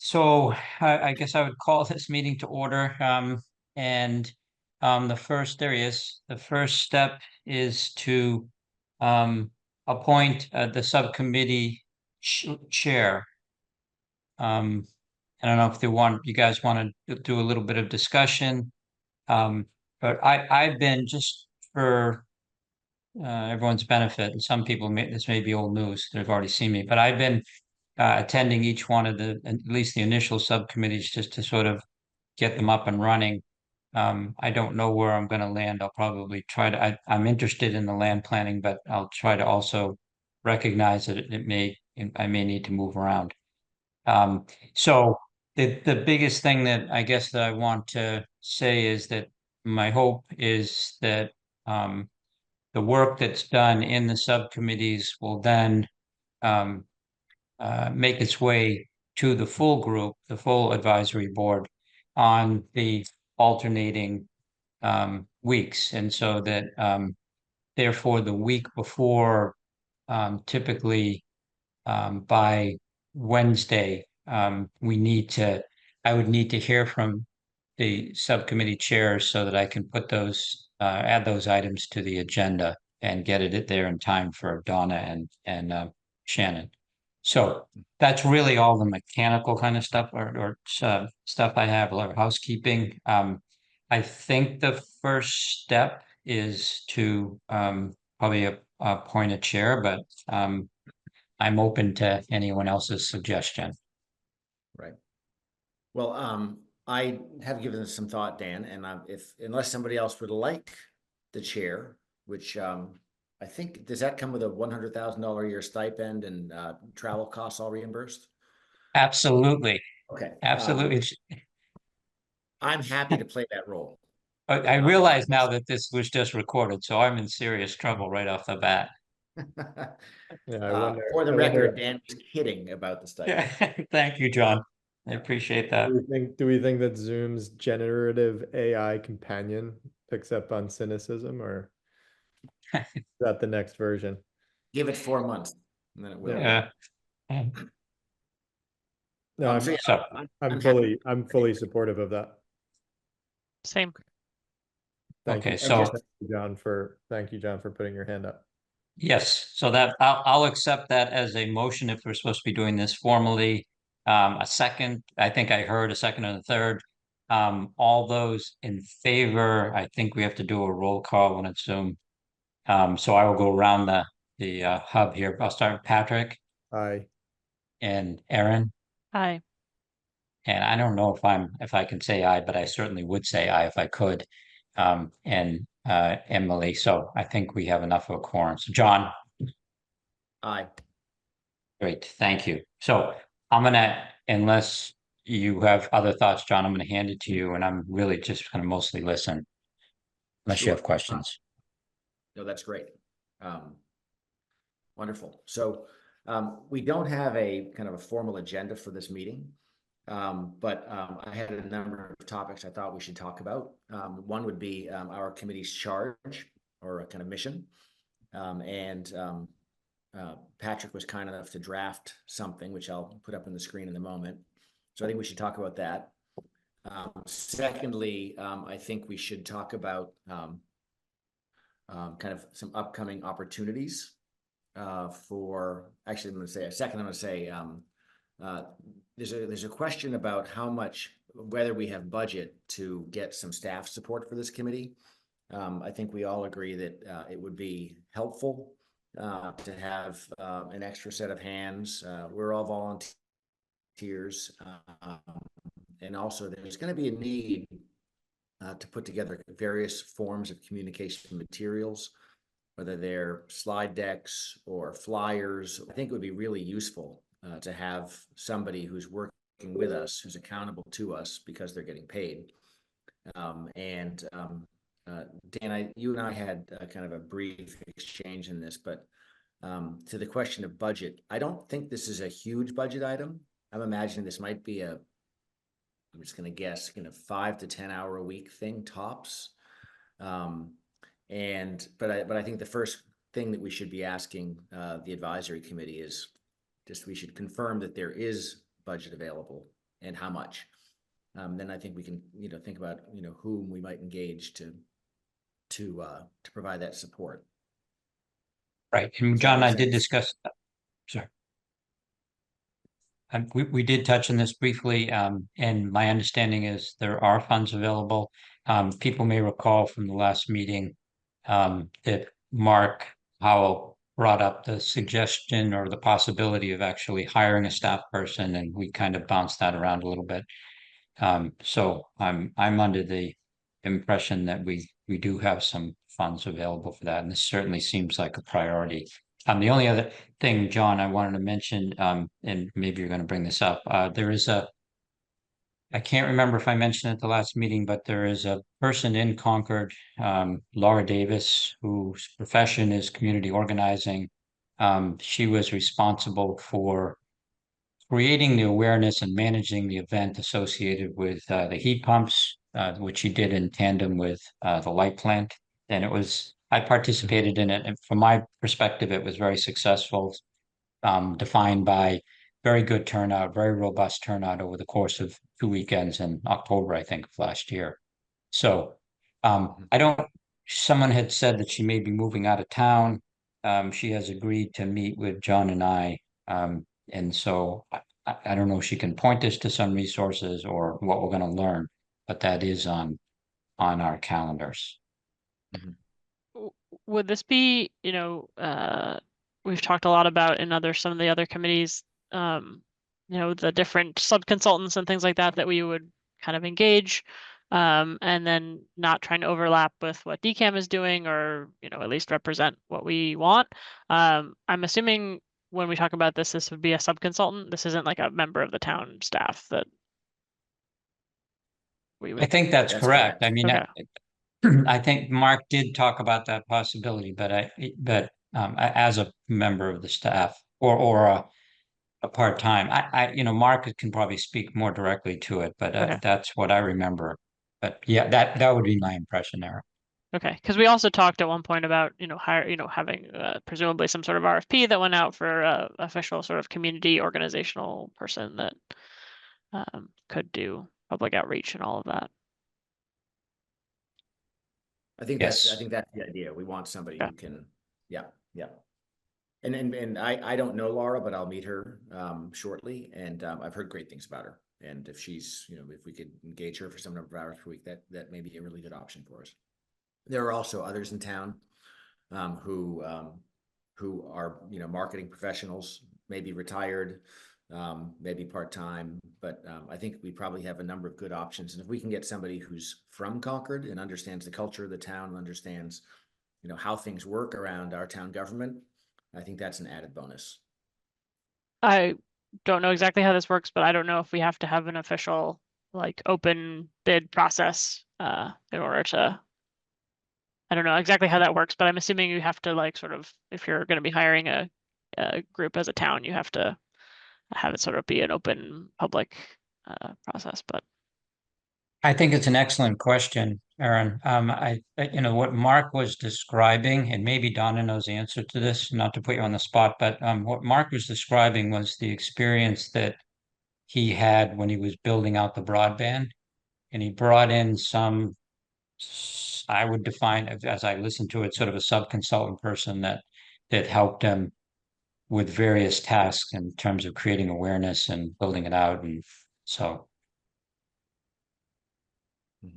So I guess I would call this meeting to order. And there he is. The first step is to appoint the subcommittee chair. I don't know if you guys want to do a little bit of discussion. But I've been, just for everyone's benefit, and some people this may be old news, they've already seen me, but I've been attending each one of at least the initial subcommittees, just to sort of get them up and running. I don't know where I'm going to land. I'll probably try to. I'm interested in the land planning, but I'll try to also recognize that I may need to move around. Um, so the biggest thing that I guess that I want to say is that my hope is that um, the work that's done in the subcommittees will then um, make its way to the full group, the full advisory board, on the alternating weeks. And so that therefore the week before, typically by Wednesday, I would need to hear from the subcommittee chairs so that I can add those items to the agenda and get it there in time for Donna and Shannon. So that's really all the mechanical kind of stuff or stuff I have, a lot of housekeeping. I think the first step is to probably appoint a chair, but I'm open to anyone else's suggestion. Right. Well, I have given this some thought, Dan, and unless somebody else would like the chair, which I think, does that come with a $100,000 a year stipend and travel costs all reimbursed? Absolutely. Okay. Absolutely. I'm happy to play that role. I realize now that this was just recorded, so I'm in serious trouble right off the bat. Yeah, For the record, Dan was kidding about the stipend. Thank you, John. I appreciate that. Do we think that Zoom's generative AI companion picks up on cynicism, or is that the next version? Give it 4 months, and then it will. Yeah. No, I'm fully supportive of that. Same. Thank Okay, you. so Thank you, John, for putting your hand up. yes, so that I'll accept that as a motion if we're supposed to be doing this formally. A second, I think I heard a second and a third. All those in favor, I think we have to do a roll call when it's Zoom. So I will go around the hub here. I'll start with Patrick Aye. and Aaron. Aye. And I don't know if I can say aye, but I certainly would say aye if I could. And Emily. So I think we have enough of a quorum. So John. Aye. Great, thank you. So unless you have other thoughts, John, I'm gonna hand it to you, and I'm really just gonna mostly listen. Unless you have questions. No, that's great. Wonderful. So we don't have a kind of a formal agenda for this meeting, but I had a number of topics I thought we should talk about. One would be our committee's charge, or a kind of mission. Patrick was kind enough to draft something, which I'll put up on the screen in a moment. So I think we should talk about that. Secondly, I think we should talk about kind of some upcoming opportunities actually, I'm going to say there's a question about whether we have budget to get some staff support for this committee. I think we all agree that it would be helpful to have an extra set of hands. We're all volunteers, and also there's going to be a need to put together various forms of communication materials, whether they're slide decks or flyers. I think it would be really useful to have somebody who's working with us, who's accountable to us because they're getting paid. Dan, you and I had kind of a brief exchange in this, but to the question of budget, I don't think this is a huge budget item. I'm imagining this might be I'm just going to guess, 5 to 10 hour a week thing tops. But I think the first thing that we should be asking the advisory committee is we should confirm that there is budget available and how much. Then I think we can, think about, whom we might engage to provide that support. Right. And Does that John and make I did sense? discuss, sorry. We did touch on this briefly, and my understanding is there are funds available. People may recall from the last meeting that Mark Howell brought up the suggestion or the possibility of actually hiring a staff person, and we kind of bounced that around a little bit. So I'm under the impression that we do have some funds available for that, and this certainly seems like a priority. The only other thing, John, I wanted to mention, and maybe you're going to bring this up, there is I can't remember if I mentioned it at the last meeting, but there is a person in Concord, Laura Davis, whose profession is community organizing. She was responsible for creating the awareness and managing the event associated with the heat pumps, which she did in tandem with the light plant. And I participated in it. And from my perspective, it was very successful, defined by very good turnout, very robust turnout over the course of 2 weekends in October, I think, of last year. So someone had said that she may be moving out of town. She has agreed to meet with John and I. And so I don't know if she can point us to some resources or what we're going to learn, but that is on our calendars. Would this be, we've talked a lot about in some of the other committees, the different sub-consultants and things like that we would kind of engage, and then not trying to overlap with what DCAM is doing, or, at least represent what we want. I'm assuming when we talk about this would be a sub-consultant. This isn't like a member of the town staff that we would. I think that's correct. I mean, Okay. I think Mark did talk about that possibility, but as a member of the staff or a part-time, Mark can probably speak more directly to it, but Okay. that's what I remember. But yeah, that would be my impression there. Okay, because we also talked at one point about, having presumably some sort of RFP that went out for official sort of community organizational person that could do public outreach and all of that. I think Yes. that's the idea. We want somebody Yeah. who can, yeah. And I don't know Laura, but I'll meet her shortly, and I've heard great things about her. And if she's, if we could engage her for some number of hours per week, that may be a really good option for us. There are also others in town who are, marketing professionals, maybe retired, maybe part-time, but I think we probably have a number of good options. And if we can get somebody who's from Concord and understands the culture of the town and understands, how things work around our town government, I think that's an added bonus. I don't know exactly how this works, but I don't know if we have to have an official open bid process in order to. I don't know exactly how that works, but I'm assuming you have to sort of, if you're going to be hiring a group as a town, you have to have it sort of be an open public process. But I think it's an excellent question, Aaron. What Mark was describing, and maybe Donna knows the answer to this, not to put you on the spot, but what Mark was describing was the experience that he had when he was building out the broadband, and he brought in I would define, as I listened to it, sort of a sub-consultant person that helped him with various tasks in terms of creating awareness and building it out. And so.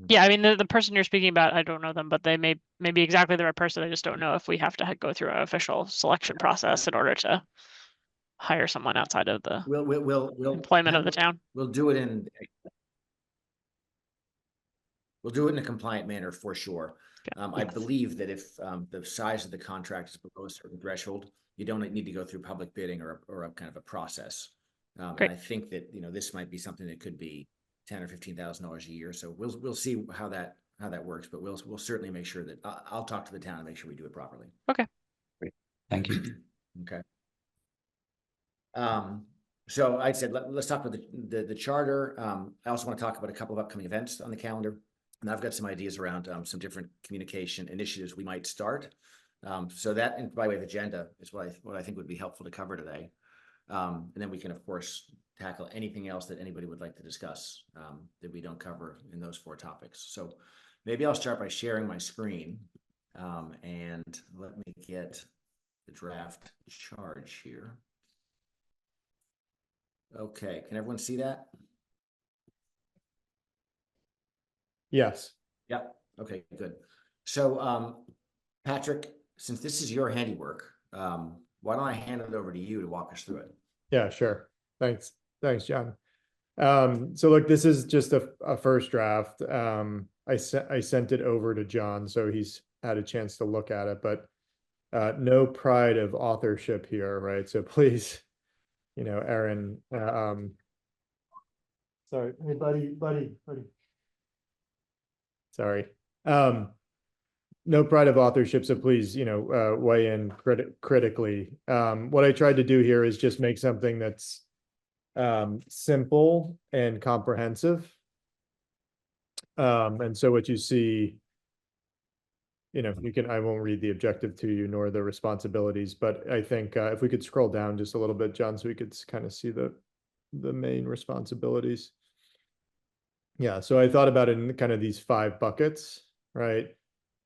Yeah, I mean, the person you're speaking about, I don't know them, but they may be exactly the right person. I just don't know if we have to go through an official selection process in order to hire someone outside of the We'll employment of the town. We'll do it in a compliant manner for sure. I believe that if the size of the contract is below a certain threshold, you don't need to go through public bidding or a kind of a process. And I think that this might be something that could be $10,000 or $15,000 a year. So we'll see how that works, but we'll certainly make sure that I'll talk to the town and make sure we do it properly. Okay. Great. Thank you. Okay. So I said let's talk about the charter. I also want to talk about a couple of upcoming events on the calendar. And I've got some ideas around some different communication initiatives we might start. So that, and by way of agenda, is what I think would be helpful to cover today. And then we can, of course, tackle anything else that anybody would like to discuss that we don't cover in those 4 topics. So maybe I'll start by sharing my screen and let me get the draft charge here. Okay, can everyone see that? Yes. Yep. Okay, good. So, Patrick, since this is your handiwork, why don't I hand it over to you to walk us through it? Yeah, sure. Thanks. Thanks, John. So look, this is just a first draft. I sent it over to John, so he's had a chance to look at it, but no pride of authorship here, right? So please, Aaron, sorry, hey, buddy. Sorry. No pride of authorship, so please, weigh in critically. What I tried to do here is just make something that's simple and comprehensive. And so what you see, I won't read the objective to you nor the responsibilities, but I think if we could scroll down just a little bit, John, so we could kind of see the main responsibilities. Yeah, so I thought about it in kind of these 5 buckets, right?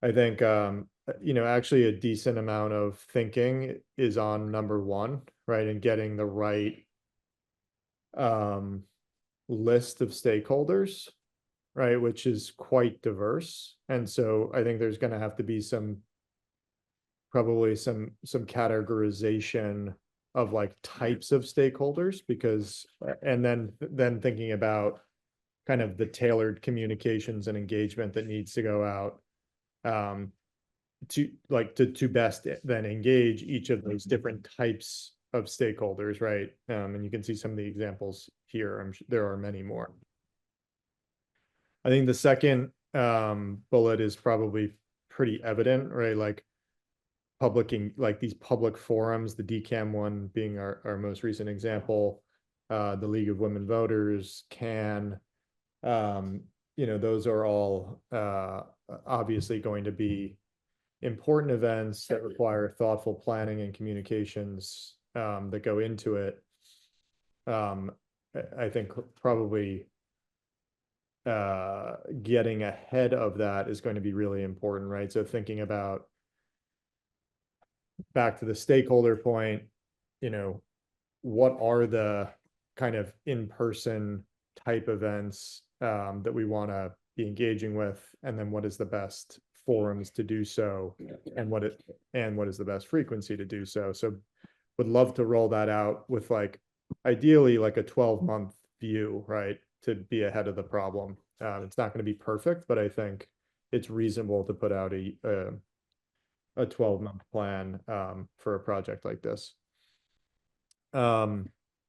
I think, actually a decent amount of thinking is on number 1, right? And getting the right list of stakeholders, right? Which is quite diverse. And so I think there's going to have to be probably some categorization of like types of stakeholders, because, and then thinking about kind of the tailored communications and engagement that needs to go out to best then engage each of those different types of stakeholders, right? And you can see some of the examples here. I'm sure there are many more. I think the second bullet is probably pretty evident, right? Like these public forums, the DCAM one being our most recent example, the League of Women Voters, CAN, those are all obviously going to be important events that require thoughtful planning and communications that go into it. I think probably getting ahead of that is going to be really important, right? So thinking about back to the stakeholder point, what are the kind of in-person type events that we want to be engaging with, and then what is the best forums to do so, and what is the best frequency to do so. So would love to roll that out with ideally a 12-month view, right, to be ahead of the problem. It's not going to be perfect, but I think it's reasonable to put out a 12-month plan for a project like this.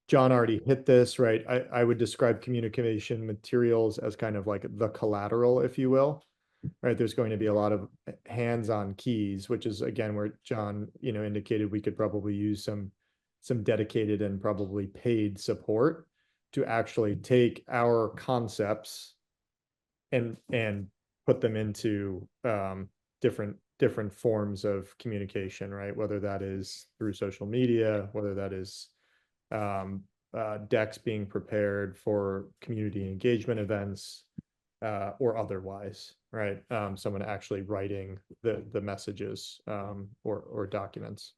John already hit this, right? I would describe communication materials as kind of like the collateral, if you will, right? There's going to be a lot of hands-on keys, which is again where John, indicated we could probably use some dedicated and probably paid support to actually take our concepts and put them into different forms of communication, right? Whether that is through social media, whether that is decks being prepared for community engagement events, or otherwise, right? Someone actually writing the messages or documents.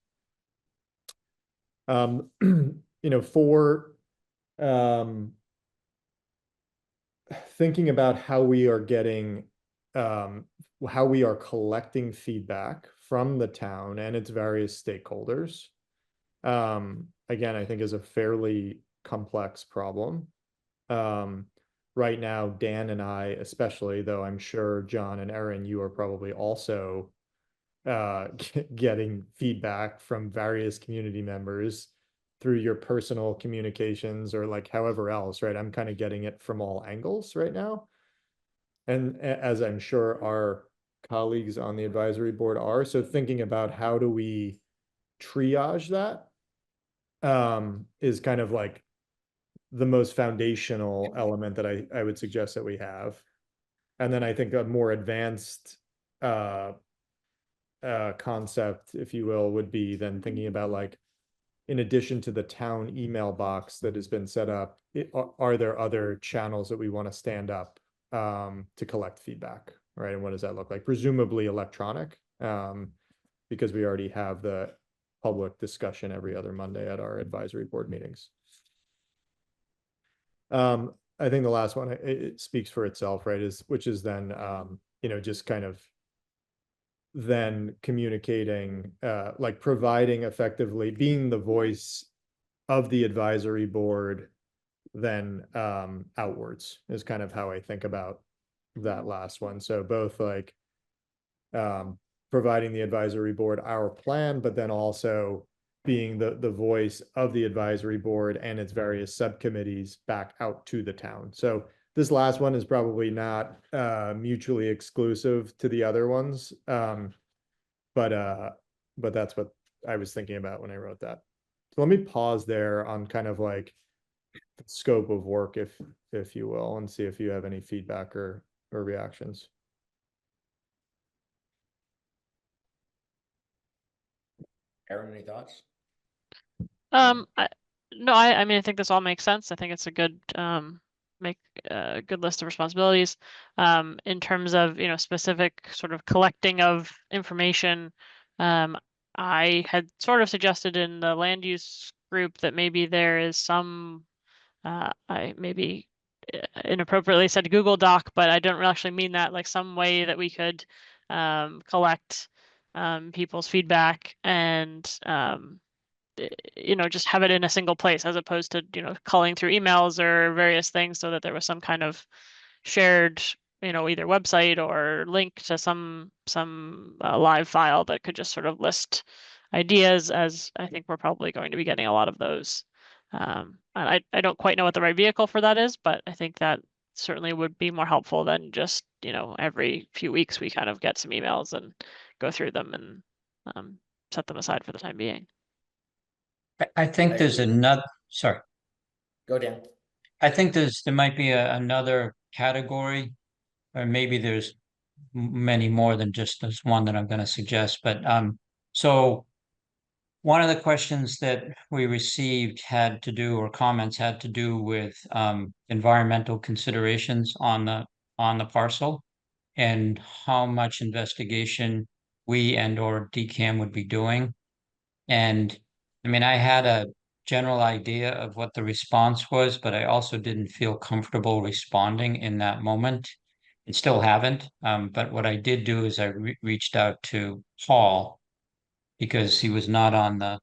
For thinking about how we are getting, how we are collecting feedback from the town and its various stakeholders, again, I think is a fairly complex problem. Right now, Dan and I, especially, though I'm sure John and Erin, you are probably also getting feedback from various community members through your personal communications or however else, right? I'm kind of getting it from all angles right now. And as I'm sure our colleagues on the advisory board are. So thinking about how do we triage that is kind of the most foundational element that I would suggest that we have. And then I think a more advanced concept, if you will, would be then thinking about in addition to the town email box that has been set up, are there other channels that we want to stand up to collect feedback, right? And what does that look like? Presumably electronic, because we already have the public discussion every other Monday at our advisory board meetings. I think the last one, it speaks for itself, right? Which is then, just kind of then communicating, like providing effectively, being the voice of the advisory board, then outwards is kind of how I think about that last one. So both like providing the advisory board our plan, but then also being the voice of the advisory board and its various subcommittees back out to the town. So this last one is probably not mutually exclusive to the other ones. But that's what I was thinking about when I wrote that. So let me pause there on kind of like the scope of work, if you will, and see if you have any feedback or reactions. Aaron, any thoughts? I mean, I think this all makes sense. I think it's a good, make a good list of responsibilities. In terms of, specific sort of collecting of information, I had sort of suggested in the land use group that maybe there is some, I maybe inappropriately said Google Doc, but I don't actually mean that, like some way that we could, collect, people's feedback and, just have it in a single place as opposed to, culling through emails or various things, so that there was some kind of shared, either website or link to some live file that could just sort of list ideas, as I think we're probably going to be getting a lot of those. And I don't quite know what the right vehicle for that is, but I think that certainly would be more helpful than just, every few weeks we kind of get some emails and go through them and set them aside for the time being. I think there's another, sorry. Go Dan. I think there might be another category, or maybe there's many more than just this one that I'm going to suggest. But so one of the questions that we received had to do, or comments had to do with environmental considerations on the parcel, and how much investigation we or DCAM would be doing. And I mean, I had a general idea of what the response was, but I also didn't feel comfortable responding in that moment, and still haven't. But what I did do is I reached out to Paul, because he was not on the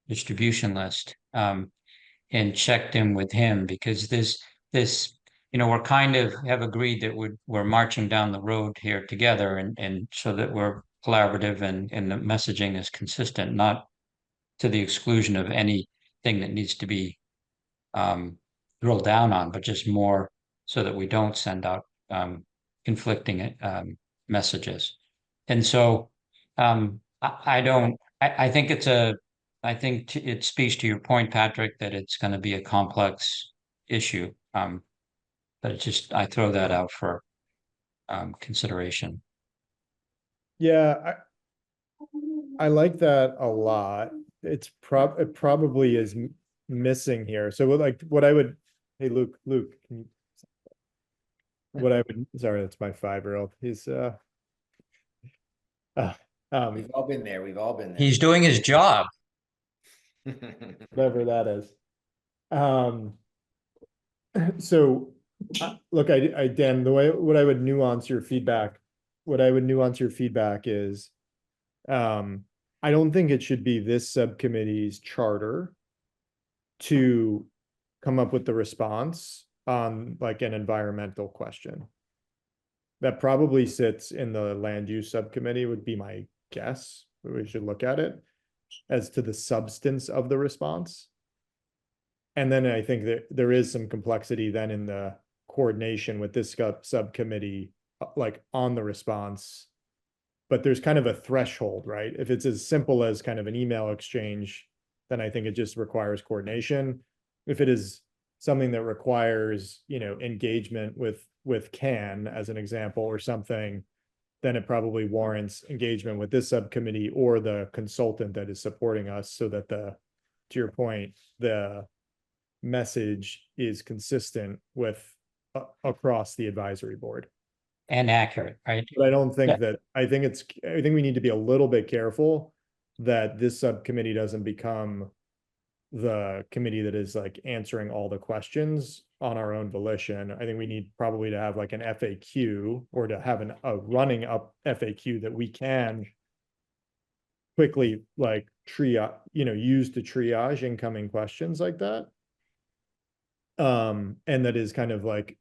distribution list, and checked in with him, because this, we're kind of have agreed that we're marching down the road here together, and so that we're collaborative and the messaging is consistent, not to the exclusion of anything that needs to be drilled down on, but just more so that we don't send out conflicting messages. And so I think it speaks to your point, Patrick, that it's going to be a complex issue. But I throw that out for consideration. Yeah, I like that a lot. It probably is missing here. So what I would, hey, Luke, can you, sorry, that's my 5-year-old. He's, We've all been there. We've all been there. He's doing his job. whatever that is. So look, Dan, what I would nuance your feedback is, I don't think it should be this subcommittee's charter to come up with the response on like an environmental question. That probably sits in the land use subcommittee, would be my guess. We should look at it as to the substance of the response. And then I think that there is some complexity then in the coordination with this subcommittee, like on the response. But there's kind of a threshold, right? If it's as simple as kind of an email exchange, then I think it just requires coordination. If it is something that requires, engagement with CAN as an example or something, then it probably warrants engagement with this subcommittee or the consultant that is supporting us, so that the to your point, the message is consistent with across the advisory board. And accurate, right? But I don't Yeah. think that, I think we need to be a little bit careful that this subcommittee doesn't become the committee that is like answering all the questions on our own volition. I think we need probably to have like an FAQ, or to have a running up FAQ that we can quickly like use to triage incoming questions like that. And that is kind of like,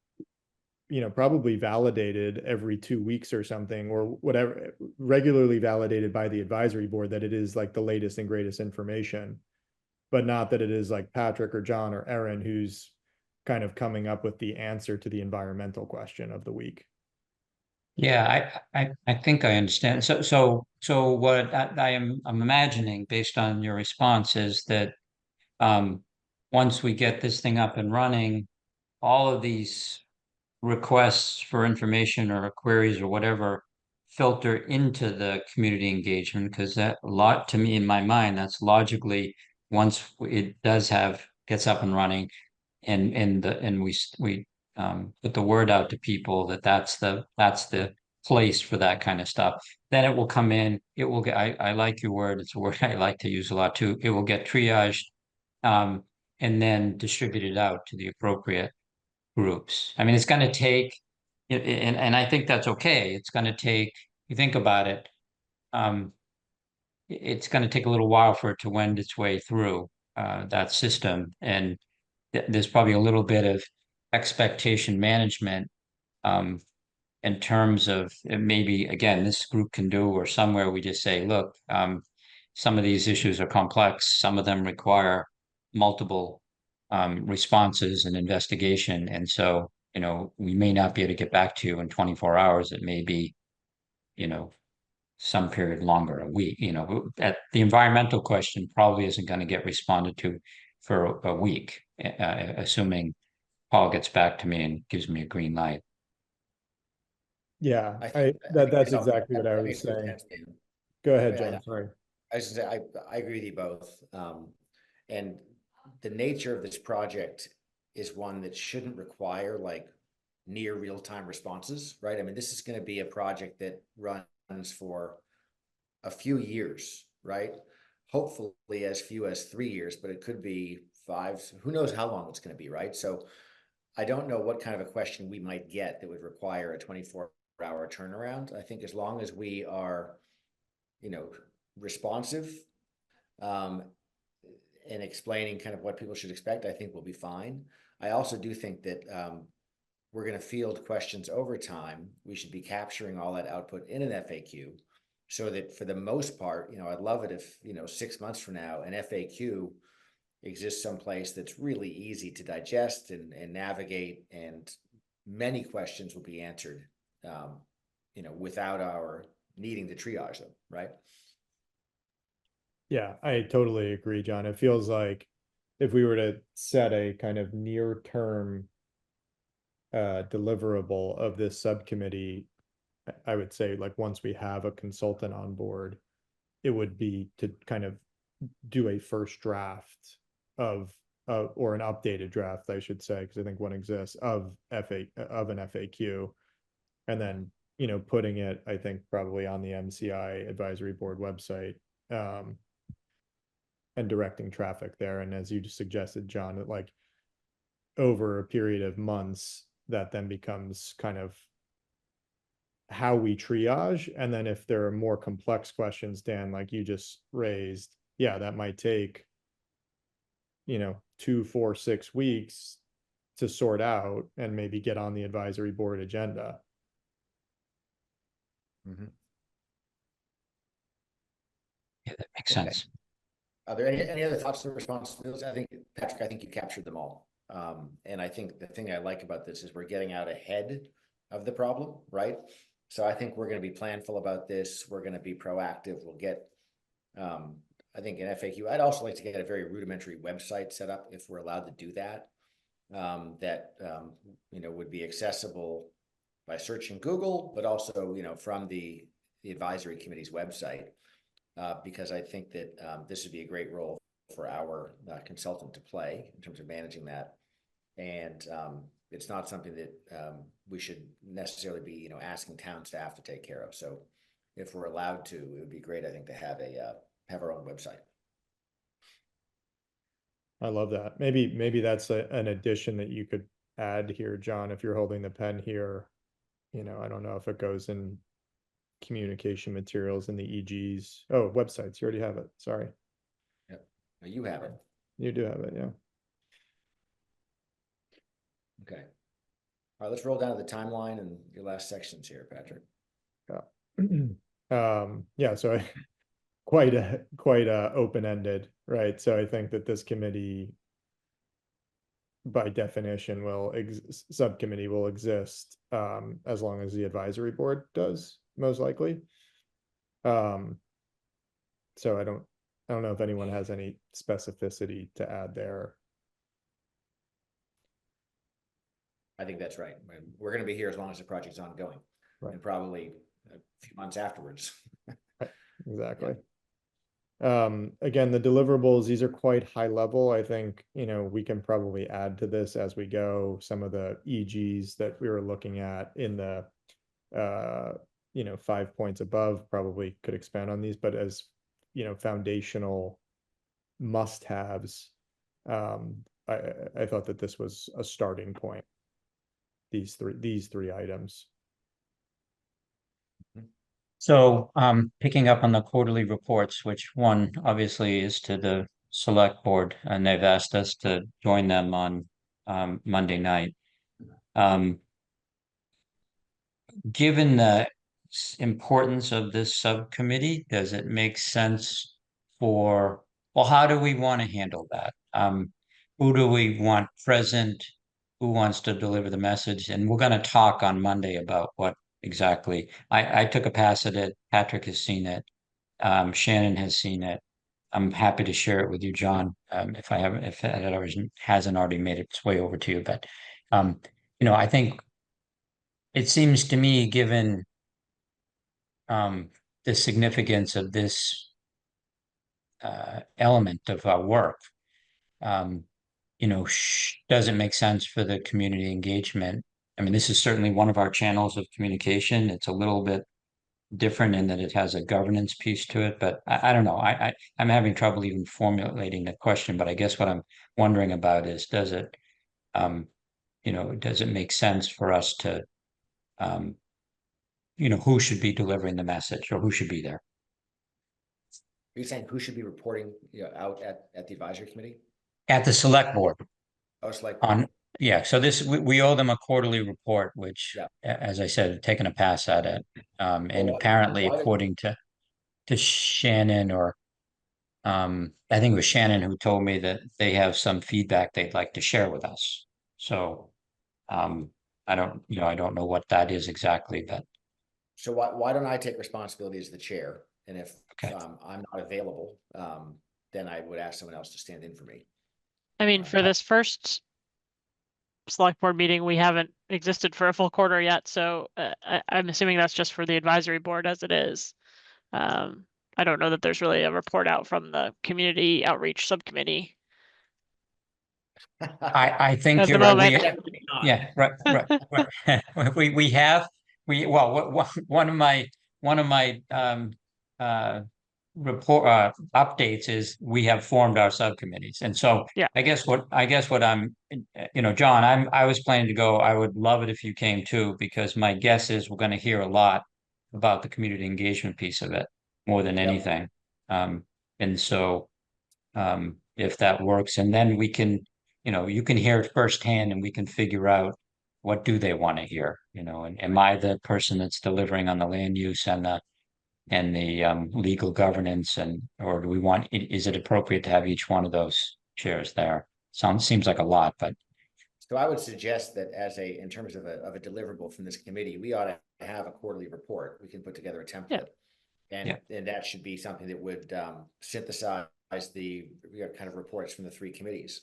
probably validated every 2 weeks or something, or whatever, regularly validated by the advisory board, that it is like the latest and greatest information, but not that it is like Patrick or John or Erin who's kind of coming up with the answer to the environmental question of the week. Yeah, I think I understand. So what I'm imagining based on your response is that um, once we get this thing up and running, all of these requests for information or queries or whatever filter into the community engagement, because that a lot to me in my mind, that's logically once it gets up and running and we put the word out to people that that's the place for that kind of stuff. Then it will come in. It will get. I like your word. It's a word I like to use a lot too. It will get triaged, um, and then distributed out to the appropriate groups. I mean, it's going to take, and I think that's okay. It's going to take. You think about it. Um, it's going to take a little while for it to wend its way through that system, and there's probably a little bit of expectation management um, in terms of maybe, again, this group can do, or somewhere we just say, look, some of these issues are complex. Some of them require multiple responses and investigation. And so, we may not be able to get back to you in 24 hours. It may be, some period longer, a week, at the environmental question probably isn't going to get responded to for a week, assuming Paul gets back to me and gives me a green light. Yeah, I that's that exactly what I that was makes total saying. sense, Dan. Go ahead, Yeah, John, sorry. I was gonna say, I agree with you both. And the nature of this project is one that shouldn't require like near real-time responses, right? I mean, this is going to be a project that runs for a few years, right? Hopefully as few as 3 years, but it could be 5. Who knows how long it's going to be, right? So I don't know what kind of a question we might get that would require a 24-hour turnaround. I think as long as we are, responsive, and explaining kind of what people should expect, I think we'll be fine. I also do think that we're going to field questions over time. We should be capturing all that output in an FAQ, so that for the most part, I'd love it if, 6 months from now, an FAQ exists someplace that's really easy to digest and navigate, and many questions will be answered, without our needing to triage them, right? Yeah, I totally agree, John. It feels like if we were to set a kind of near term deliverable of this subcommittee, I would say like once we have a consultant on board, it would be to kind of do a first draft of or an updated draft, I should say, because I think one exists of an FAQ, and then putting it, I think, probably on the MCI advisory board website, and directing traffic there. And as you just suggested, John, that like over a period of months, that then becomes kind of how we triage. And then if there are more complex questions, Dan, like you just raised, yeah, that might take 2, 4, 6 weeks to sort out and maybe get on the advisory board agenda. Mm-hmm. Yeah, that makes Okay. sense. Are there any other thoughts or responsibilities? I think, Patrick, I think you captured them all. And I think the thing I like about this is we're getting out ahead of the problem, right? So I think we're going to be planful about this. We're going to be proactive. We'll get, I think, an FAQ. I'd also like to get a very rudimentary website set up if we're allowed to do that. Would be accessible by searching Google, but also, from the advisory committee's website. Because I think that this would be a great role for our consultant to play in terms of managing that. And it's not something that we should necessarily be, asking town staff to take care of. So if we're allowed to, it would be great, I think, to have have our own website. I love that. Maybe that's an addition that you could add here, John, if you're holding the pen here. I don't know if it goes in communication materials in the EGs. Oh, websites, you already have it. Sorry. Yep. You have it. You do have it, yeah. Okay. All right, let's roll down to the timeline and your last sections here, Patrick. Yeah, so quite open-ended, right? So I think that this committee, by definition, subcommittee will exist as long as the advisory board does, most likely. So I don't know if anyone has any specificity to add there. I think that's right. We're going to be here as long as the project's ongoing, Right. and probably a few months afterwards. Exactly. Again, the deliverables, these are quite high level. I think, we can probably add to this as we go. Some of the EGs that we were looking at in the 5 points above probably could expand on these, but as foundational must-haves, I thought that this was a starting point. These three items. So picking up on the quarterly reports, which one obviously is to the select board, and they've asked us to join them on Monday night. Given the importance of this subcommittee, does it make sense well, how do we want to handle that? Who do we want present? Who wants to deliver the message? And we're going to talk on Monday about what exactly. I took a pass at it. Patrick has seen it. Shannon has seen it. I'm happy to share it with you, John, if it hasn't already made its way over to you. But I think it seems to me, given the significance of this element of our work, does it make sense for the community engagement? I mean, this is certainly one of our channels of communication. It's a little bit different in that it has a governance piece to it, but I don't know. I'm having trouble even formulating the question, but I guess what I'm wondering about is, does it make sense for us to, who should be delivering the message or who should be there? Are you saying who should be reporting, out at the advisory committee? At the select board. Oh, it's like Yeah, so we owe them a quarterly report, which, Yeah. as I said, I've taken a pass at it. And Well, apparently, why did- according to Shannon, or I think it was Shannon who told me that they have some feedback they'd like to share with us. So I don't know what that is exactly, but So why don't I take responsibility as the chair? And if okay. I'm not available, then I would ask someone else to stand in for me. I mean, for this first select board meeting, we haven't existed for a full quarter yet, so I'm assuming that's just for the advisory board as it is. I don't know that there's really a report out from the community outreach subcommittee. I think At the you're right. moment. Definitely not. Yeah, right. One of my report updates is we have formed our subcommittees, and so Yeah. I guess what I'm, John, I was planning to go. I would love it if you came too, because my guess is we're going to hear a lot about the community engagement piece of it more than Yep. anything. And so if that works, and then we can, you can hear it firsthand, and we can figure out what do they want to hear, and am I the person that's delivering on the land use and the legal governance, or do we is it appropriate to have each one of those chairs there? Seems like a lot, but So I would suggest that in terms of a deliverable from this committee, we ought to have a quarterly report. We can put together a template. And that should be something that would synthesize the kind of reports from the three committees,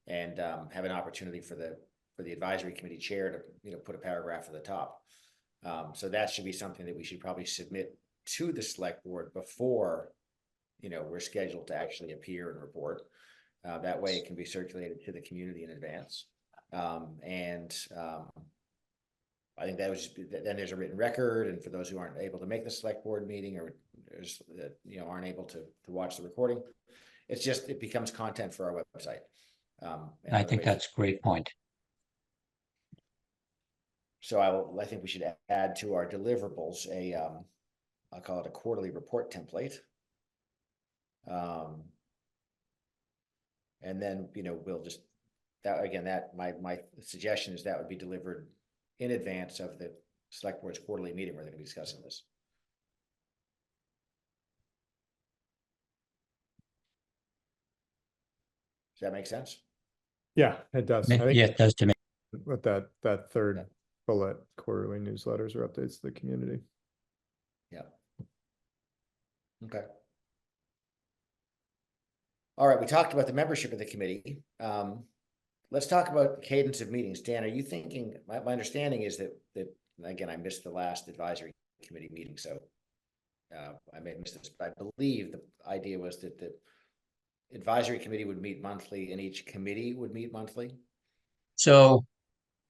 and have an opportunity for the advisory committee chair to put a paragraph at the top. So that should be something that we should probably submit to the select board before we're scheduled to actually appear and report. That way it can be circulated to the community in advance. I think that was, then there's a written record, and for those who aren't able to make the select board meeting or aren't able to watch the recording, it becomes content for our website. I think that's a great point. So I think we should add to our deliverables I'll call it a quarterly report template. And then, we'll just, my suggestion is that would be delivered in advance of the select board's quarterly meeting where they're going to be discussing this. Does that make sense? Yeah, it does. I think Yeah, it does to me. with that third bullet, quarterly newsletters or updates to the community. Yeah. Okay. All right, we talked about the membership of the committee. Let's talk about the cadence of meetings. Dan, are you thinking, my understanding is that again, I missed the last advisory committee meeting, so I may have missed this, but I believe the idea was that the advisory committee would meet monthly and each committee would meet monthly. So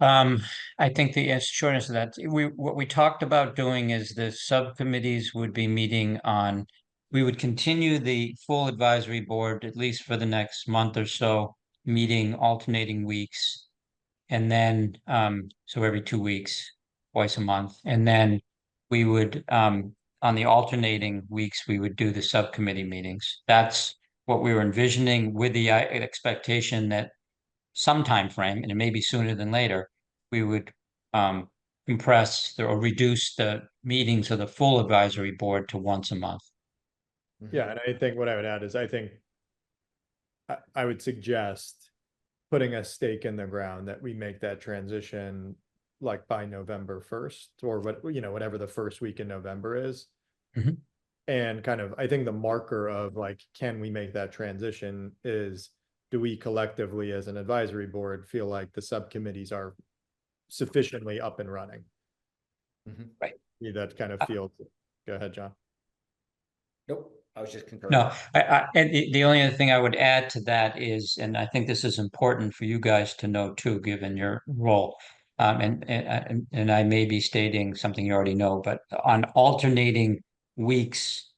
I think the short answer to that, what we talked about doing is the subcommittees would be meeting on, we would continue the full advisory board, at least for the next month or so, meeting alternating weeks. And then, so every 2 weeks, twice a month. And then we would, on the alternating weeks, we would do the subcommittee meetings. That's what we were envisioning, with the expectation that some time frame, and it may be sooner than later, we would compress or reduce the meetings of the full advisory board to once a month. Yeah, and I think what I would add is I think I would suggest putting a stake in the ground that we make that transition like by November 1st, or whatever the first week in November is. Mhm. And kind of, I think the marker of like, can we make that transition is, do we collectively as an advisory board feel like the subcommittees are sufficiently up and running? Right. That kind of feels, go ahead, John. Nope, I was just concurring. No, and the only other thing I would add to that is, and I think this is important for you guys to know too, given your role. And I may be stating something you already know, but on alternating weeks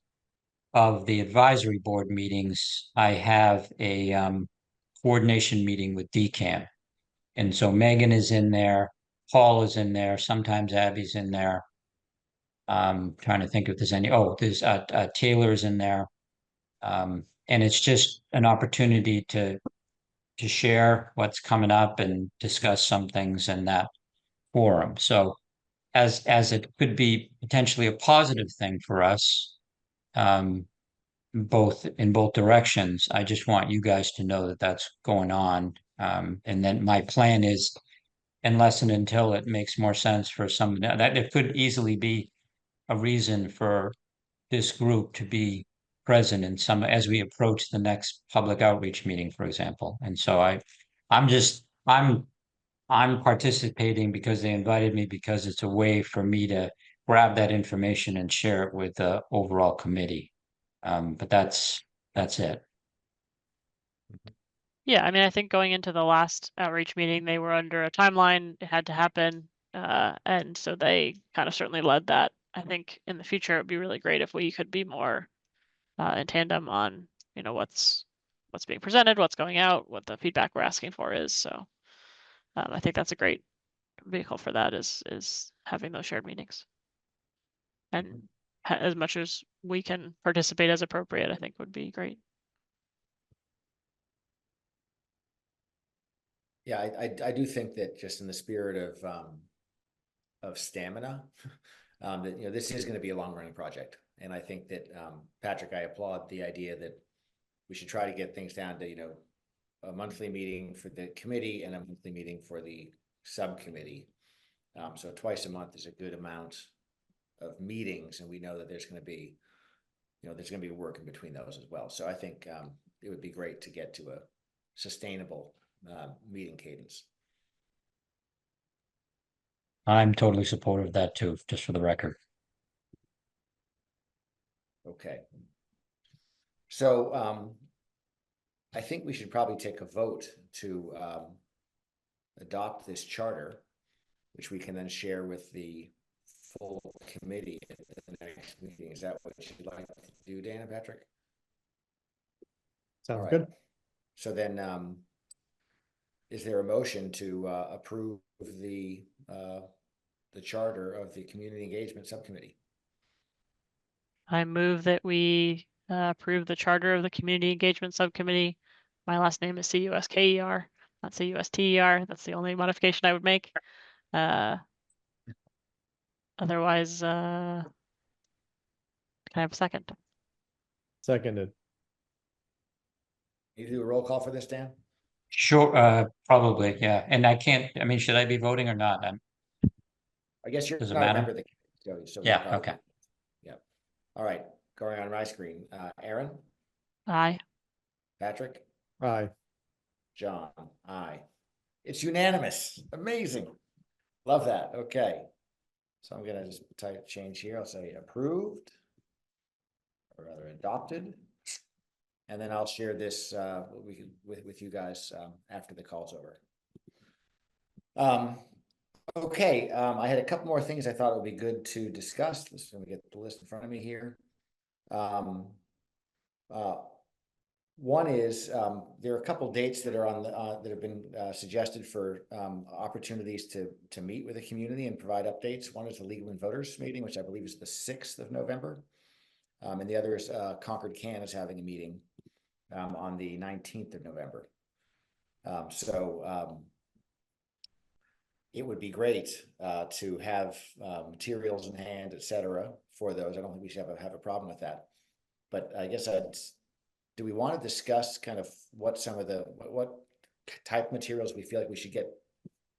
of the advisory board meetings, I have a coordination meeting with DCAM. And so Megan is in there, Paul is in there, sometimes Abby's in there. Trying to think if there's there's Taylor's in there. And it's just an opportunity to share what's coming up and discuss some things in that forum. So as it could be potentially a positive thing for us, both in both directions, I just want you guys to know that that's going on. And then my plan is, unless and until it makes more sense for some, that it could easily be a reason for this group to be present in some, as we approach the next public outreach meeting, for example. And so I'm participating because they invited me, because it's a way for me to grab that information and share it with the overall committee. But that's it. Yeah, I mean, I think going into the last outreach meeting, they were under a timeline, it had to happen. And so they kind of certainly led that. I think in the future, it'd be really great if we could be more in tandem on, what's being presented, what's going out, what the feedback we're asking for is. So I think that's a great vehicle for that, is having those shared meetings. And as much as we can participate as appropriate, I think would be great. Yeah, I do think that, just in the spirit of stamina, that this is going to be a long running project, and I think that Patrick, I applaud the idea that we should try to get things down to a monthly meeting for the committee and a monthly meeting for the subcommittee. So twice a month is a good amount of meetings, and we know that there's going to be work in between those as well. So I think it would be great to get to a sustainable meeting cadence. I'm totally supportive of that too, just for the record. Okay. So, I think we should probably take a vote to, adopt this charter, which we can then share with the full committee at the next meeting. Is that what you'd like to do, Dan and Patrick? All Sounds right. good. So then, is there a motion to approve the charter of the Community Engagement Subcommittee? I move that we approve the charter of the Community Engagement Subcommittee. My last name is Cusker, not Custer. That's the only modification I would make. Otherwise, can I have a second? Seconded. You do a roll call for this, Dan? Sure, probably, yeah. And I can't, I mean, should I be voting or not? I guess you're Does it not a matter? member of the committee, so you Yeah, probably. okay. Yeah. All right, going on my screen. Aaron, Aye. Patrick, Aye. John, aye. It's unanimous. Amazing. Love that. Okay. So I'm gonna just type change here. I'll say approved, or rather adopted. And then I'll share this with you guys after the call's over. Okay, I had a couple more things I thought it would be good to discuss. Let's let me get the list in front of me here. One is there are a couple dates that are on the, that have been suggested for opportunities to meet with the community and provide updates. One is the Legal and Voters meeting, which I believe is the 6th of November. And the other is Concord Can is having a meeting on the 19th of November. It would be great to have materials in hand, et cetera, for those. I don't think we should have a problem with that. But I guess do we want to discuss kind of what some of the, what type of materials we feel like we should get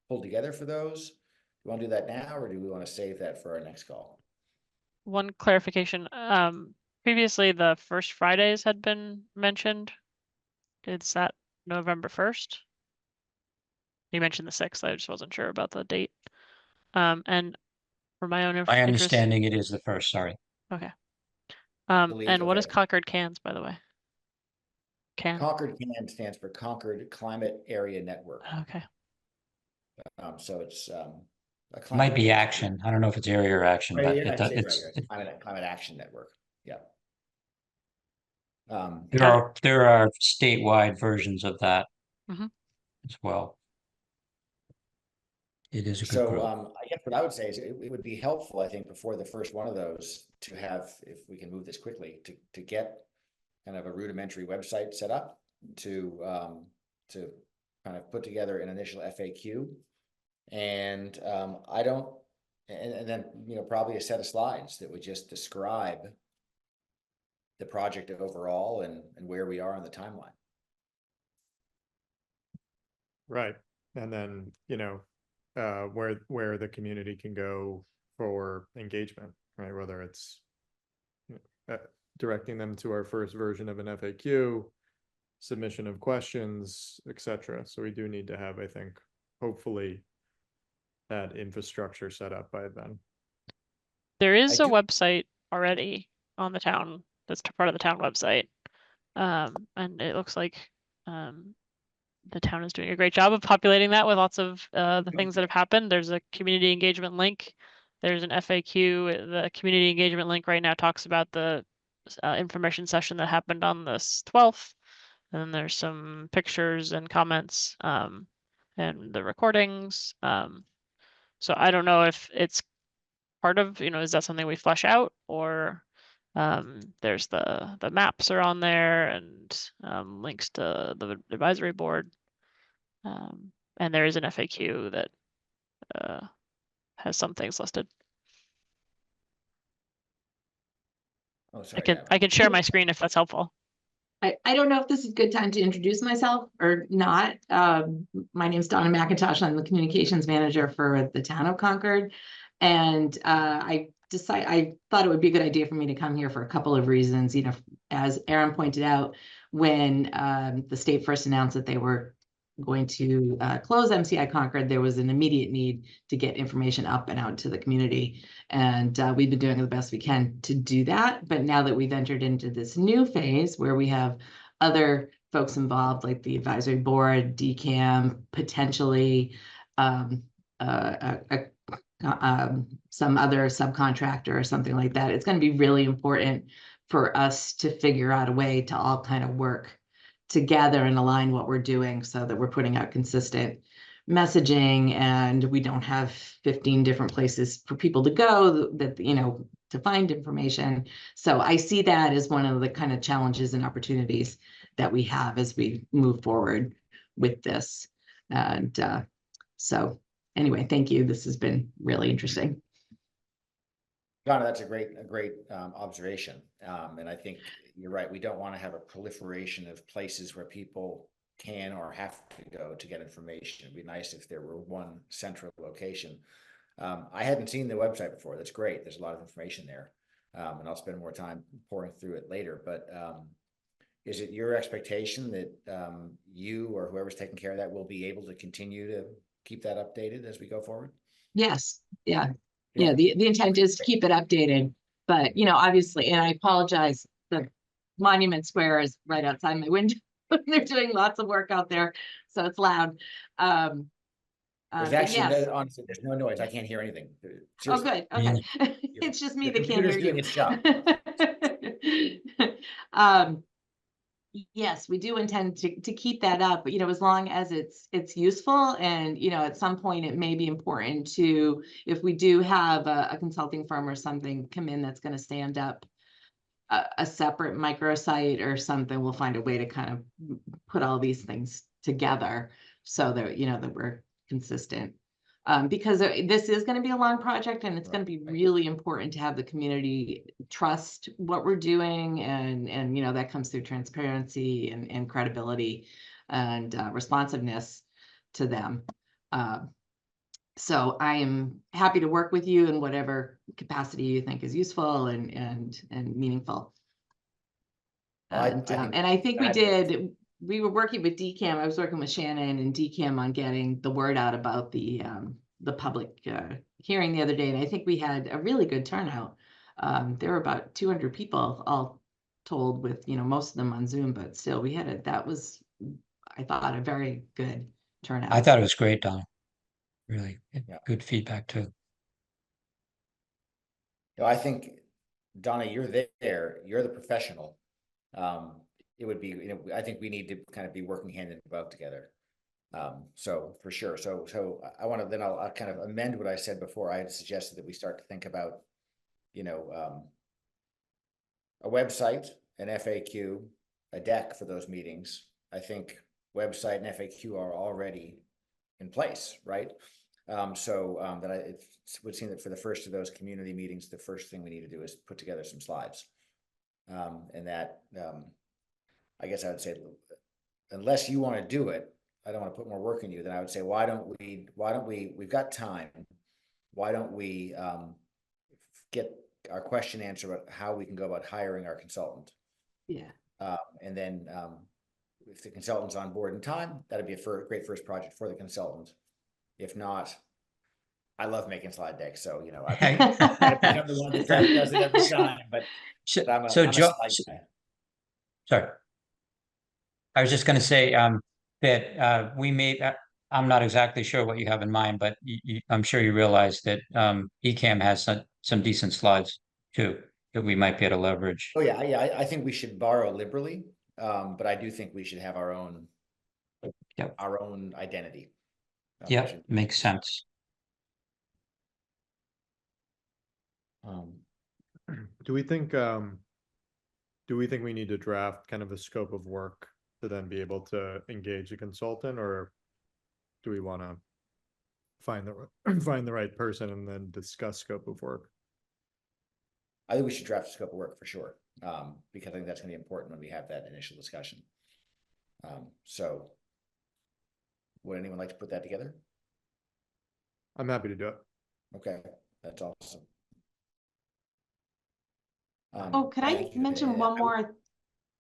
pulled together for those? Do we want to do that now, or do we want to save that for our next call? One clarification. Previously the first Fridays had been mentioned. Is that November 1st? You mentioned the 6th. I just wasn't sure about the date. And for my own My interest. understanding it is the first, sorry. Okay. Believe- And what is okay. Concord Cans, by the way? Can. Concord CAN stands for Concord Climate Area Network. Okay. So it's a Might be climate- action. I don't know if it's area or action, Right, but yeah, I'd say right, it's, Climate Action Network. Yeah. there are statewide versions of that Mhm. as well. It is a good So group. I guess what I would say is it would be helpful, I think, before the first one of those to have, if we can move this quickly, to get kind of a rudimentary website set up to kind of put together an initial FAQ. And and then, you know, probably a set of slides that would just describe the project overall and where we are on the timeline. Right. And then, you know, where the community can go for engagement, right? Whether it's directing them to our first version of an FAQ, submission of questions, etc. So we do need to have, I think, hopefully that infrastructure set up by then. There is I a do- website already on the town that's part of the town website. And it looks like the town is doing a great job of populating that with lots of the things that have happened. There's a community engagement link. There's an FAQ. The community engagement link right now talks about the information session that happened on the 12th. And then there's some pictures and comments and the recordings. So I don't know if it's part of, you know, is that something we flesh out, or there's the maps are on there and links to the advisory board. And there is an FAQ that has some things listed. Oh, sorry. I can share my screen if that's helpful. I don't know if this is a good time to introduce myself or not. My name's Donna McIntosh. I'm the communications manager for the town of Concord. And I thought it would be a good idea for me to come here for a couple of reasons. You know, as Aaron pointed out, when the state first announced that they were going to close MCI Concord, there was an immediate need to get information up and out to the community. And we've been doing the best we can to do that. But now that we've entered into this new phase where we have other folks involved, like the advisory board, DCAM, potentially some other subcontractor or something like that, it's going to be really important for us to figure out a way to all kind of work together and align what we're doing so that we're putting out consistent messaging and we don't have 15 different places for people to go that, you know, to find information. So I see that as one of the kind of challenges and opportunities that we have as we move forward with this. And so anyway, thank you. This has been really interesting. Donna, that's a great observation. And I think you're right. We don't want to have a proliferation of places where people can or have to go to get information. It'd be nice if there were one central location. I hadn't seen the website before. That's great. There's a lot of information there. And I'll spend more time pouring through it later. But is it your expectation that you or whoever's taking care of that will be able to continue to keep that updated as we go forward? Yes. Yeah. Yeah, the intent is to keep it updated, but you know, obviously, and I apologize, the Monument Square is right outside my window. They're doing lots of work out there, so it's loud. There's But actually yes. honestly, there's no noise. I can't hear anything. Oh, Seriously. good. Okay. It's just me The that can't hear computer's doing you. its job. Yes, we do intend to keep that up, but you know, as long as it's useful, and you know, at some point it may be important to, if we do have a consulting firm or something come in that's going to stand up a separate microsite or something, we'll find a way to kind of put all these things together so that, you know, that we're consistent. Because this is going to be a long project, and it's going to be really important to have the community trust what we're doing, and you know, that comes through transparency and credibility and responsiveness to them. So I am happy to work with you in whatever capacity you think is useful and meaningful. And I think we were working with DCAM. I was working with Shannon and DCAM on getting the word out about the public hearing the other day. And I think we had a really good turnout. There were about 200 people all told, with, you know, most of them on Zoom, but still we had that was, I thought, a very good turnout. I thought it was great, Donna. Really good feedback too. You know, I think, Donna, you're there. You're the professional. It would be, you know, I think we need to kind of be working hand in glove together. So for sure. So I want to, then I'll kind of amend what I said before. I had suggested that we start to think about, you know, a website, an FAQ, a deck for those meetings. I think website and FAQ are already in place, right? It would seem that for the first of those community meetings, the first thing we need to do is put together some slides. And that, I guess I would say, unless you want to do it, I don't want to put more work in you, then I would say, why don't we, we've got time. Why don't we get our question answered about how we can go about hiring our consultant? Yeah. And then if the consultant's on board in time, that'd be a great first project for the consultant. If not, I love making slide decks, so you know, I'm the one that does it every time. But I'm a slide guy. Sorry, I was just going to say that we may. I'm not exactly sure what you have in mind, but I'm sure you realize that ECAM has some decent slides too that we might be able to leverage. Oh yeah, I think we should borrow liberally, but I do think we should have our own identity. Yeah, makes sense. Do we think we need to draft kind of a scope of work to then be able to engage a consultant, or do we want to find the right person and then discuss scope of work? I think we should draft a scope of work for sure, because I think that's going to be important when we have that initial discussion. So would anyone like to put that together? I'm happy to do it. Okay, that's awesome. Oh, could I mention one more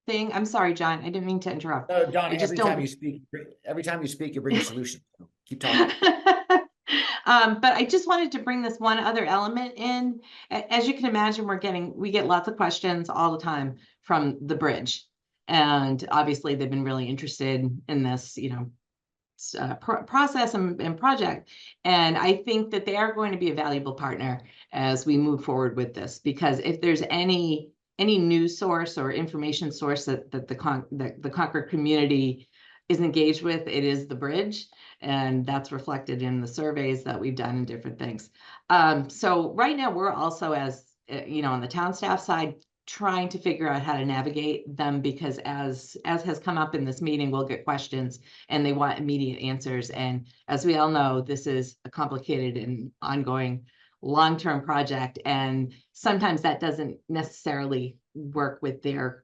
thing. I'm sorry, John, I didn't mean to interrupt. No, Donnie, I just every time you speak, you bring a solution. Keep talking. But I just wanted to bring this one other element in. As you can imagine, we get lots of questions all the time from the bridge. And obviously they've been really interested in this, process and project. And I think that they are going to be a valuable partner as we move forward with this, because if there's any news source or information source that the Concord community is engaged with, it is the bridge. And that's reflected in the surveys that we've done and different things. So right now we're also, as on the town staff side, trying to figure out how to navigate them, because as has come up in this meeting, we'll get questions and they want immediate answers. And as we all know, this is a complicated and ongoing long-term project. And sometimes that doesn't necessarily work with their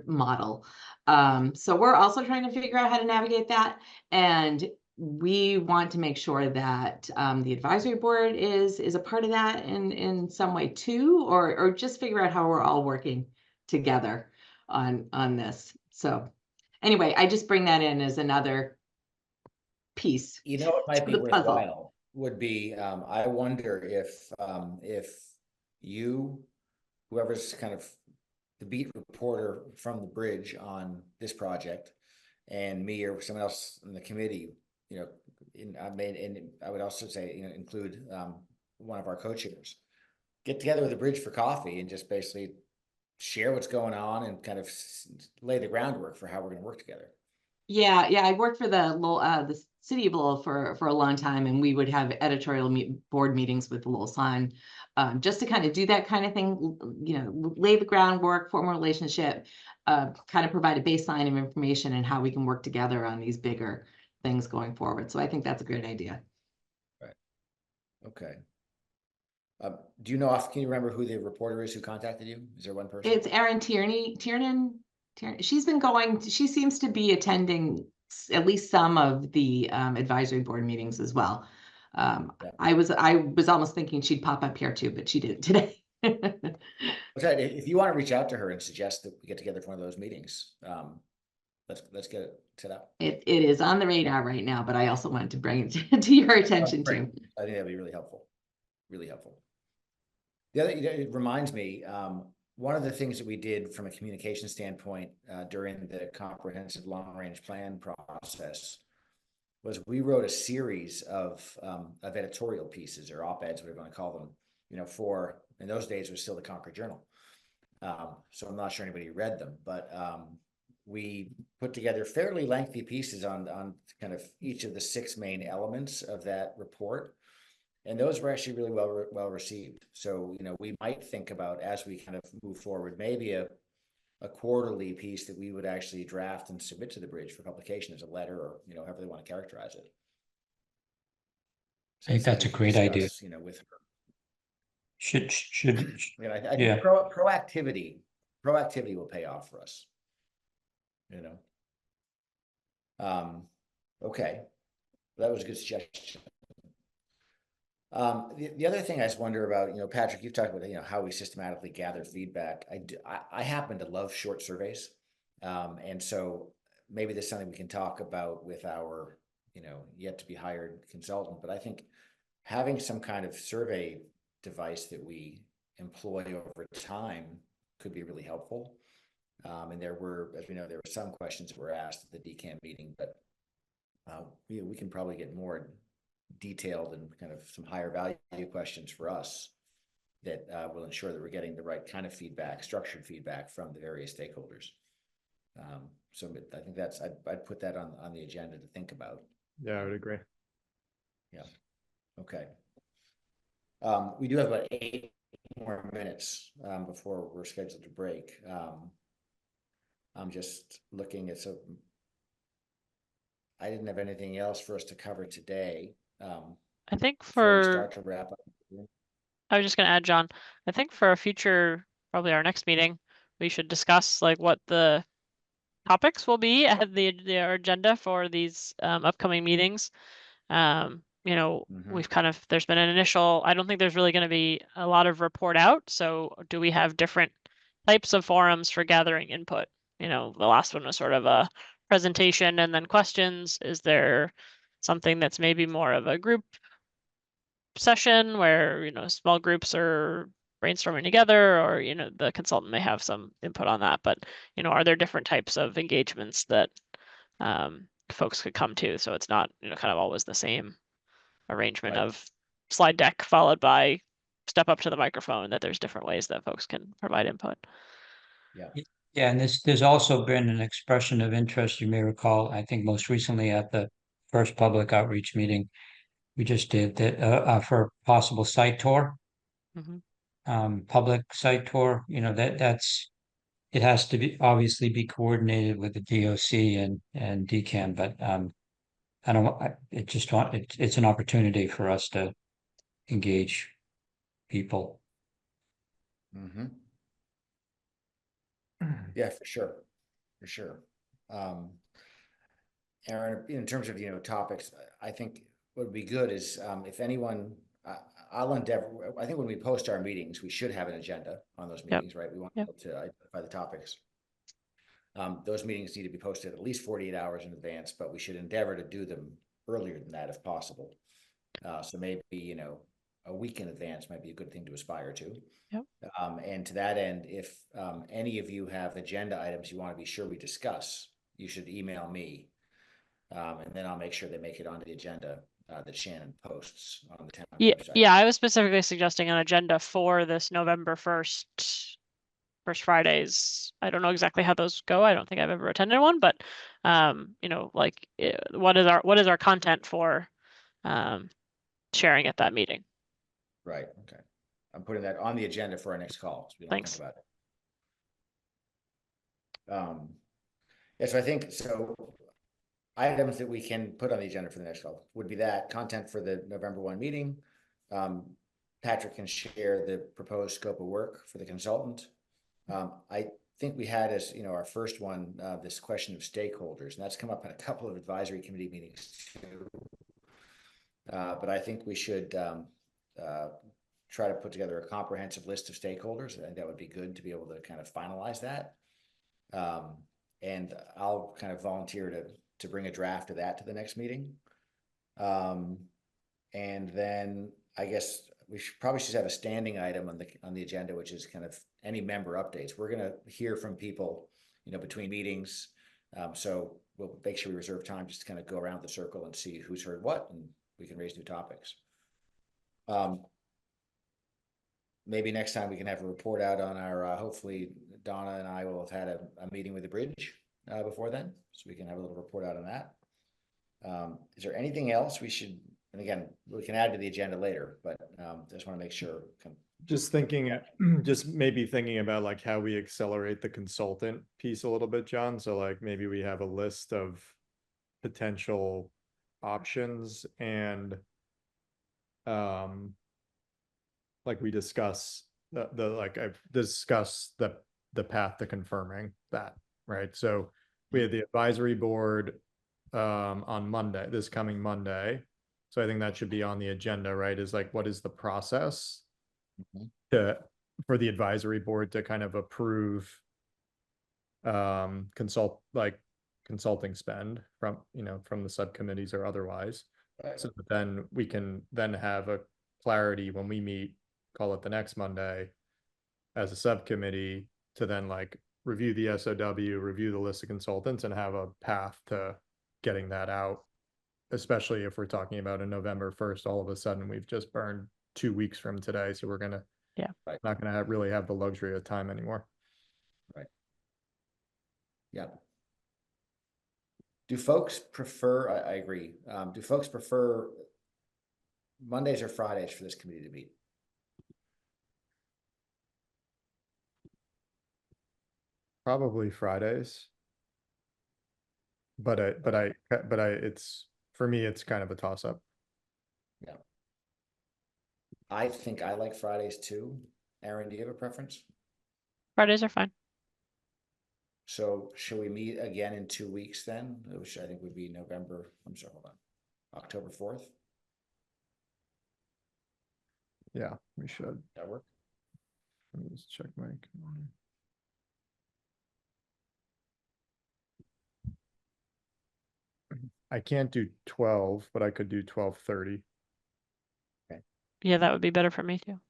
model. So we're also trying to figure out how to navigate that. And we want to make sure that the advisory board is a part of that in some way too, or just figure out how we're all working together on this. So anyway, I just bring that in as another piece. What might be the puzzle. worthwhile would be, I wonder if you, whoever's kind of the beat reporter from the bridge on this project, and me or someone else in the committee, I would also say, include one of our co-chairs, get together with the bridge for coffee and just basically share what's going on and kind of lay the groundwork for how we're going to work together. Yeah, I worked for the city of Lowell for a long time, and we would have editorial board meetings with the Lowell Sun, just to kind of do that kind of thing, lay the groundwork, form a relationship, kind of provide a baseline of information and how we can work together on these bigger things going forward. So I think that's a great idea. Right. Okay. Do you can you remember who the reporter is who contacted you? Is there one person? It's Erin Tiernan. She's been she seems to be attending at least some of the advisory board meetings as well. Yeah. I was almost thinking she'd pop up here too, but she didn't today. If you want to reach out to her and suggest that we get together for one of those meetings, let's get it set up. It is on the radar right now, but I also wanted to bring it to your attention too. I think that'd be really helpful. Really helpful. It reminds me, one of the things that we did from a communication standpoint during the comprehensive long-range plan process was we wrote a series of editorial pieces, or op-eds, whatever you want to call them, for, in those days, it was still the Concord Journal. So I'm not sure anybody read them, but we put together fairly lengthy pieces on kind of each of the 6 main elements of that report. And those were actually really well received. So, we might think about, as we kind of move forward, maybe a quarterly piece that we would actually draft and submit to the bridge for publication as a letter, or, however they want to characterize it. I think that's a great idea. With her. Should I think proactivity will pay off for us. Okay, that was a good suggestion. The other thing I just wonder about, Patrick, you've talked about, how we systematically gather feedback. I happen to love short surveys. And so maybe there's something we can talk about with our, yet to be hired consultant, but I think having some kind of survey device that we employ over time could be really helpful. And there were, as we know, there were some questions that were asked at the DCAM meeting, but we can probably get more detailed and kind of some higher value questions for us that will ensure that we're getting the right kind of feedback, structured feedback from the various stakeholders. So I think I'd put that on the agenda to think about. Yeah, I would agree. Yeah. Okay. We do have about 8 more minutes before we're scheduled to break. I'm just looking at I didn't have anything else for us to cover today. I think before we start to wrap up. I was just going to add, John, I think for a future, probably our next meeting, we should discuss like what the topics will be at the agenda for these upcoming meetings. We've there's been an initial, I don't think there's really going to be a lot of report out. So do we have different types of forums for gathering input? you know, the last one was sort of a presentation and then questions. Is there something that's maybe more of a group session where, you know, small groups are brainstorming together, or, you know, the consultant may have some input on that, but, you know, are there different types of engagements that folks could come to, so it's not, you know, kind of always the same arrangement Right. of slide deck followed by step up to the microphone, that there's different ways that folks can provide input. Yeah. Yeah, and there's also been an expression of interest, you may recall, I think most recently at the first public outreach meeting we just did, that for a possible site tour, Mhm. Public site tour, you know, it has to be obviously be coordinated with the DOC and DCAM, but I don't, it just want, it's an opportunity for us to engage people. Mm-hmm. Yeah, for sure. For sure. Aaron, in terms of, topics, I think what would be good is, if anyone, I'll endeavor, I think when we post our meetings, we should have an agenda on those Yep. meetings, right? We want Yep. people to identify the topics. Those meetings need to be posted at least 48 hours in advance, but we should endeavor to do them earlier than that if possible. So maybe, a week in advance might be a good thing to aspire to. Yep. And to that end, if any of you have agenda items you want to be sure we discuss, you should email me. And then I'll make sure they make it onto the agenda that Shannon posts on the town website. Yeah, I was specifically suggesting an agenda for this November 1st, First Fridays. I don't know exactly how those go. I don't think I've ever attended one, but you know, like what is our content for sharing at that meeting? Right. Okay. I'm putting that on the agenda for our next call, so we don't Thanks. think about it. Yeah, so I think so. Items that we can put on the agenda for the next call would be that content for the November 1 meeting. Patrick can share the proposed scope of work for the consultant. I think we had as our first one, this question of stakeholders, and that's come up in a couple of advisory committee meetings too. But I think we should try to put together a comprehensive list of stakeholders. I think that would be good to be able to kind of finalize that. And I'll kind of volunteer to bring a draft of that to the next meeting. And then I guess we probably should have a standing item on the agenda, which is kind of any member updates. We're going to hear from people, between meetings. So we'll make sure we reserve time just to kind of go around the circle and see who's heard what, and we can raise new topics. Maybe next time we can have a report out on our, hopefully Donna and I will have had a meeting with the bridge before then, so we can have a little report out on that. Is there anything else we should, and again, we can add to the agenda later, but just want to make sure. Just thinking, just maybe thinking about like how we accelerate the consultant piece a little bit, John. So like maybe we have a list of potential options and like we discuss the like I've discussed the path to confirming that, right? So we had the advisory board on Monday, this coming Monday. So I think that should be on the agenda, right? Is like, what is the process for the advisory board to kind of approve consulting spend from from the subcommittees or otherwise. Right. So that then we can then have a clarity when we meet, call it the next Monday, as a subcommittee to then like review the SOW, review the list of consultants, and have a path to getting that out. Especially if we're talking about a November 1st, all of a sudden we've just burned 2 weeks from today, so we're gonna not gonna really have the luxury of time anymore. Right. Yeah. Do folks prefer? I agree. Do folks prefer Mondays or Fridays for this committee to meet? Probably Fridays. But it's for me, it's kind of a toss up. Yeah. I think I like Fridays too. Aaron, do you have a preference? Fridays are fine. So should we meet again in 2 weeks then? Which I think would be November, I'm sorry, hold on, October 4th? Yeah, we should. That work? Let me just check my calendar. I can't do 12, but I could do 12:30. Yeah, that would be better for me too.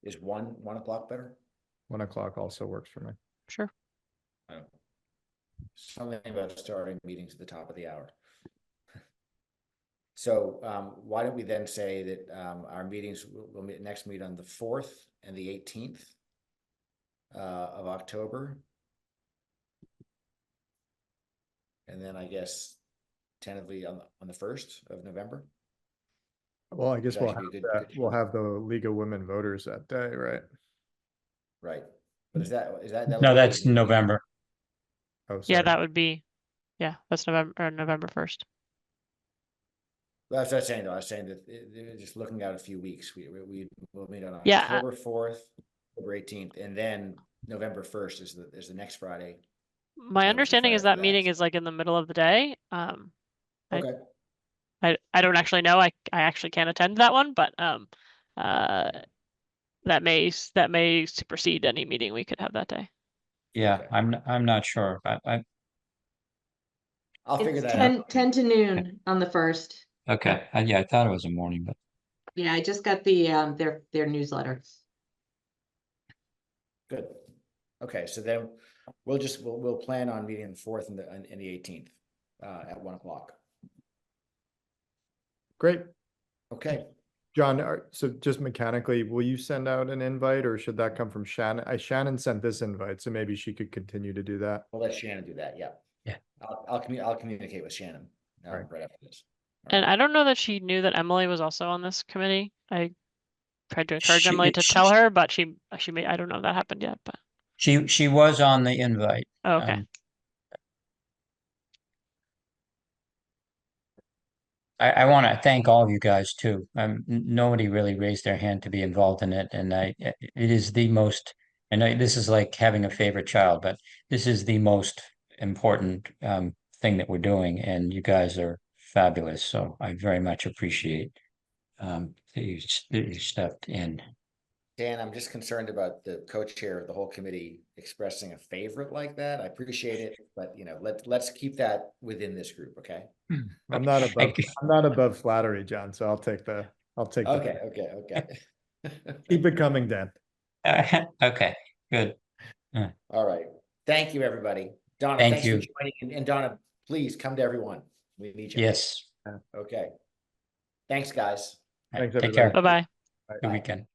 Is 1 o'clock better? 1 o'clock also works for me. Sure. I don't- Something about starting meetings at the top of the hour. So why don't we then say that our meetings will next meet on the 4th and the 18th of October. And then I guess tentatively on the 1st of November. Well, I guess Which we'll actually have be a good- that, good we'll choice. have the League of Women Voters that day, right? Right. But is that that No, would be that's late in the evening? November. Oh, Yeah, sorry. that would be, yeah, that's November 1st. That's what I was saying though. I was saying that just looking out a few weeks, we'll meet on Yeah, October 4th, October 18th, and then November 1st is the next Friday. My Notice the understanding Friday is after that that. meeting is like in the middle of the day. I- Okay. I don't actually know. I actually can't attend that one, but that may supersede any meeting we could have that day. Yeah, Okay. I'm not sure. I'll figure It's that out. 10 to noon on the 1st. Okay. Yeah, I thought it was a morning, but Yeah, I just got the their newsletter. Good. Okay, so then we'll plan on meeting the 4th and the 18th at 1 o'clock. Great. Okay. John, so just mechanically, will you send out an invite or should that come from Shannon? Shannon sent this invite, so maybe she could continue to do that. We'll let Shannon do that. Yeah. Yeah. I'll communicate with Shannon Right. right after this. All And right. I don't know that she knew that Emily was also on this committee. I tried to encourage She- Emily to she- tell her, but she may, I don't know if that happened yet, but she was on the invite. oh, okay. I want to thank all of you guys too. Nobody really raised their hand to be involved in it, and it is the most. I know this is like having a favorite child, but this is the most important thing that we're doing, and you guys are fabulous. So I very much appreciate that you stepped in. Dan, I'm just concerned about the co-chair of the whole committee expressing a favorite like that. I appreciate it, but let's keep that within this group, okay? I'm not above flattery, John, so I'll take the Okay. keep it coming, Dan. Okay, good. All right. Thank you, everybody. Donna, Thank thanks for you. joining. And Donna, please come to everyone. We need you. Yes. Okay. Thanks, guys. Thanks, Take everybody. care. Bye-bye. Good weekend.